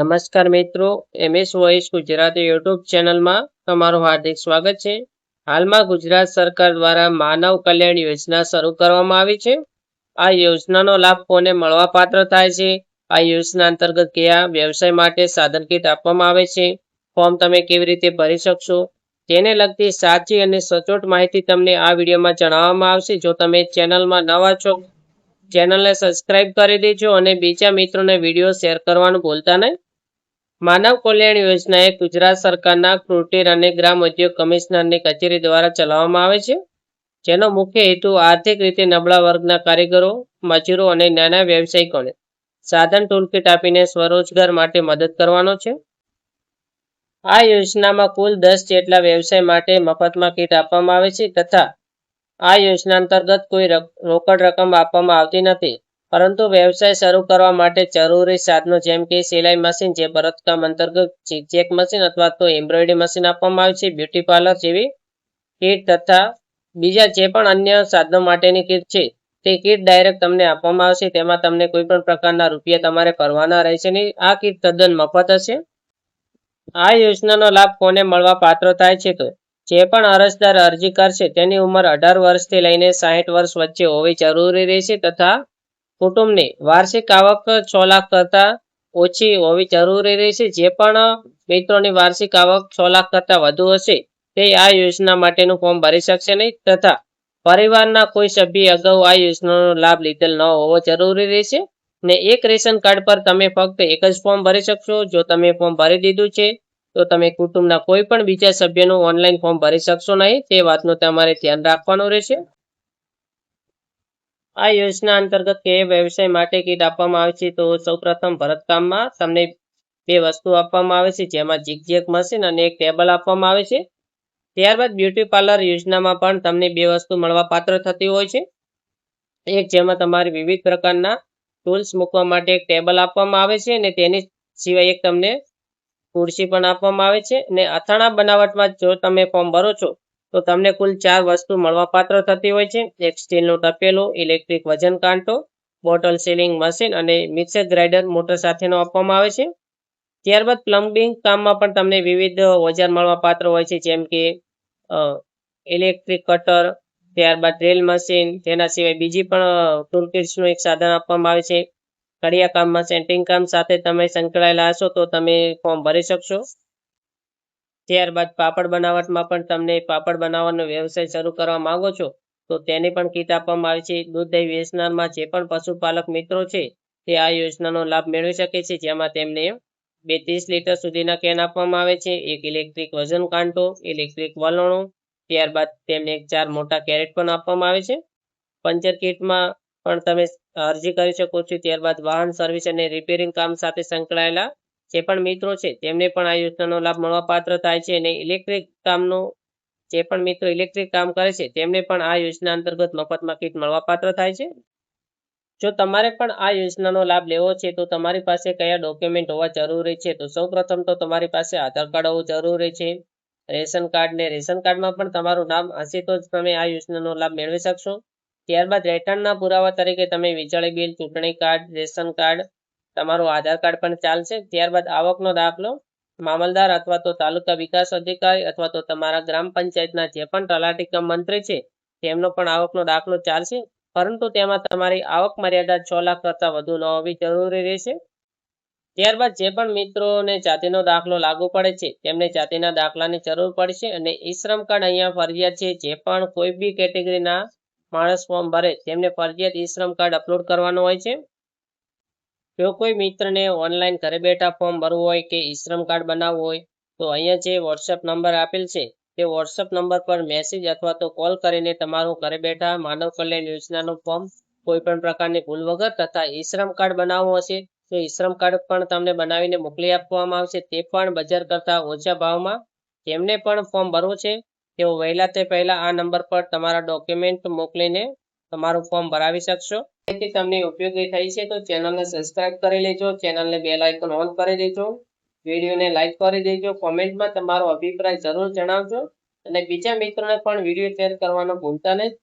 નમસ્કાર મિત્રો, MS voice Gujarati YouTube ચેનલમાં તમારું હાર્દિક સ્વાગત છે. હાલમાં ગુજરાત સરકાર દ્વારા માનવ કલ્યાણ યોજના શરૂ કરવામાં આવી છે. આ યોજનાનો લાભ કોને મળવાપાત્ર થાય છે? આ યોજના અંતર્ગત કયા વ્યવસાય માટે સાધન કીટ આપવામાં આવે છે? ફોર્મ તમે કેવી રીતે ભરી શકશો? તેને લગતી સાચી અને સચોટ માહિતી તમને આ વિડીયોમાં જણાવવામાં આવશે. જો તમે ચેનલમાં નવા છો, ચેનલને સબસ્ક્રાઇબ કરી દેજો અને બીજા મિત્રોને વિડીયો શેર કરવાનું ભૂલતા નહીં. માનવ કલ્યાણ યોજના એ ગુજરાત સરકારના કુટીર અને ગ્રામ ઉદ્યોગ કમિશનરની કચેરી દ્વારા ચલાવવામાં આવે છે, જેનો મુખ્ય હેતુ આર્થિક રીતે નબળા વર્ગના કારીગરો, મજૂરો અને નાના વ્યવસાયિકોને સાધન ટૂલકીટ આપીને સ્વરોજગાર માટે મદદ કરવાનો છે. આ યોજનામાં કુલ 10 જેટલા વ્યવસાય માટે મફતમાં કીટ આપવામાં આવે છે તથા આ યોજના અંતર્ગત કોઈ રોકડ રકમ આપવામાં આવતી નથી, પરંતુ વ્યવસાય શરૂ કરવા માટે જરૂરી સાધનો જેમ કે સિલાઈ મશીન, જે ભરતકામ અંતર્ગત ચેક મશીન અથવા તો એમ્બ્રોઇડરી મશીન આપવામાં આવે છે, બ્યુટી પાર્લર જેવી કીટ તથા બીજા જે પણ અન્ય સાધનો માટેની કીટ છે તે કીટ ડાયરેક્ટ તમને આપવામાં આવશે. તેમાં તમને કોઈ પણ પ્રકારના રૂપિયા તમારે ભરવાના રહેશે નહીં. આ કીટ તદ્દન મફત હશે. આ યોજનાનો લાભ કોને મળવા પાત્ર થાય છે? તો જે પણ અરજદાર અરજી કરશે તેની ઉંમર 18 વર્ષથી લઈને 60 વર્ષ વચ્ચે હોવી જરૂરી રહેશે તથા કુટુંબની વાર્ષિક આવક 6 લાખ કરતાં ઓછી હોવી જરૂરી રહેશે. જે પણ મિત્રોની વાર્ષિક આવક 6 લાખ કરતાં વધુ હશે તે આ યોજના માટેનું ફોર્મ ભરી શકશે નહીં તથા પરિવારના કોઈ સભ્ય અગાઉ આ યોજનાનો લાભ લીધેલ ન હોવો જરૂરી રહેશે ને એક રેશન કાર્ડ પર તમે ફક્ત એક જ ફોર્મ ભરી શકશો. જો તમે ફોર્મ ભરી દીધું છે તો તમે કુટુંબના કોઈ પણ બીજા સભ્યનું ઓનલાઈન ફોર્મ ભરી શકશો નહીં. તે વાતનું તમારે ધ્યાન રાખવાનું રહેશે. આ યોજના અંતર્ગત કયા વ્યવસાય માટે કીટ આપવામાં આવે છે? તો સૌપ્રથમ ભરતકામમાં તમને 2 વસ્તુ આપવામાં આવે છે, જેમાં જીગજેક મશીન અને એક ટેબલ આપવામાં આવે છે. ત્યારબાદ બ્યુટી પાર્લર યોજનામાં પણ તમને 2 વસ્તુ મળવા પાત્ર થતી હોય છે. એક જેમાં તમારે વિવિધ પ્રકારના ટૂલ્સ મૂકવા માટે એક ટેબલ આપવામાં આવે છે અને તેની સિવાય એક તમને ખુરશી પણ આપવામાં આવે છે. અને અથાણા બનાવટમાં જો તમે ફોર્મ ભરો છો તો તમને કુલ 4 વસ્તુ મળવાપાત્ર થતી હોય છે. એક સ્ટીલનું તપેલું, ઇલેક્ટ્રિક વજન કાંટો, બોટલ સીલિંગ મશીન અને મિક્સર ગ્રાઇન્ડર મોટર સાથેનો આપવામાં આવે છે. ત્યારબાદ પ્લમ્બિંગ કામમાં પણ તમને વિવિધ ઓજાર મળવાપાત્ર હોય છે, જેમ કે ઇલેક્ટ્રિક કટર, ત્યારબાદ ડ્રિલ મશીન, તેના સિવાય બીજી પણ ટૂલકીટ્સનું એક સાધન આપવામાં આવે છે. કડિયા કામમાં સેન્ટિંગ કામ સાથે તમે સંકળાયેલા હશો તો તમે ફોર્મ ભરી શકશો. ત્યારબાદ પાપડ બનાવટમાં પણ તમને પાપડ બનાવવાનો વ્યવસાય શરૂ કરવા માંગો છો તો તેની પણ કીટ આપવામાં આવે છે. દૂધ દહીં વેચનારમાં જે પણ પશુપાલક મિત્રો છે તે આ યોજનાનો લાભ મેળવી શકે છે, જેમાં તેમને 30 લીટર સુધીના કેન આપવામાં આવે છે, એક ઇલેક્ટ્રિક વજન કાંટો, ઇલેક્ટ્રિક વલણો, ત્યારબાદ તેમને 4 મોટા કેરેટ પણ આપવામાં આવે છે. પંચર કીટમાં પણ તમે અરજી કરી શકો છો. ત્યારબાદ વાહન સર્વિસ અને રિપેરિંગ કામ સાથે સંકળાયેલા જે પણ મિત્રો છે તેમને પણ આ યોજનાનો લાભ મળવાપાત્ર થાય છે. અને ઇલેક્ટ્રિક કામનો જે પણ મિત્રો ઇલેક્ટ્રિક કામ કરે છે તેમને પણ આ યોજના અંતર્ગત મફતમાં કીટ મળવાપાત્ર થાય છે. જો તમારે પણ આ યોજનાનો લાભ લેવો છે તો તમારી પાસે કયા ડોક્યુમેન્ટ હોવા જરૂરી છે? તો સૌપ્રથમ તો તમારી પાસે આધાર કાર્ડ હોવું જરૂરી છે, રેશન કાર્ડ, ને રેશન કાર્ડમાં પણ તમારું નામ હશે તો જ તમે આ યોજનાનો લાભ મેળવી શકશો. ત્યારબાદ રહેઠાણના પુરાવા તરીકે તમે વીજળી બિલ, ચૂંટણી કાર્ડ, રેશન કાર્ડ, તમારું આધાર કાર્ડ પણ ચાલશે. ત્યારબાદ આવકનો દાખલો મામલતદાર અથવા તો તાલુકા વિકાસ અધિકારી અથવા તો તમારા ગ્રામ પંચાયતના જે પણ તલાટી કમ મંત્રી છે તેમનો પણ આવકનો દાખલો ચાલશે, પરંતુ તેમાં તમારી આવક મર્યાદા 6 લાખ કરતાં વધુ ન હોવી જરૂરી રહેશે. ત્યારબાદ જે પણ મિત્રોને જાતિનો દાખલો લાગુ પડે છે તેમને જાતિના દાખલાની જરૂર પડશે. અને ઈ શ્રમ કાર્ડ અહીંયા ફરજિયાત છે. જે પણ કોઈ બી કેટેગરીના માણસ ફોર્મ ભરે તેમને ફરજિયાત ઈ શ્રમ કાર્ડ અપલોડ કરવાનું હોય છે. જો કોઈ મિત્રને ઓનલાઈન ઘરે બેઠા ફોર્મ ભરવું હોય કે ઈ શ્રમ કાર્ડ બનાવવું હોય તો અહીંયા જે વોટ્સએપ નંબર આપેલ છે તે વોટ્સએપ નંબર પર મેસેજ અથવા તો કોલ કરીને તમારું ઘરે બેઠા માનવ કલ્યાણ યોજનાનું ફોર્મ કોઈ પણ પ્રકારની ભૂલ વગર તથા ઈ શ્રમ કાર્ડ બનાવવું હશે તો ઈ શ્રમ કાર્ડ પણ તમને બનાવીને મોકલી આપવામાં આવશે, તે પણ બજાર કરતાં ઓછા ભાવમાં. જેમને પણ ફોર્મ ભરવું છે તેઓ વહેલા તે પહેલા આ નંબર પર તમારા ડોક્યુમેન્ટ મોકલીને તમારું ફોર્મ ભરાવી શકશો. જેથી તમને ઉપયોગી થઈ છે તો ચેનલને સબસ્ક્રાઇબ કરી લેજો, ચેનલને બેલ આઇકન ઓન કરી દેજો, વિડીયોને લાઈક કરી દેજો, કોમેન્ટમાં તમારો અભિપ્રાય જરૂર જણાવજો અને બીજા મિત્રોને પણ વિડીયો શેર કરવાનું ભૂલતા નહીં.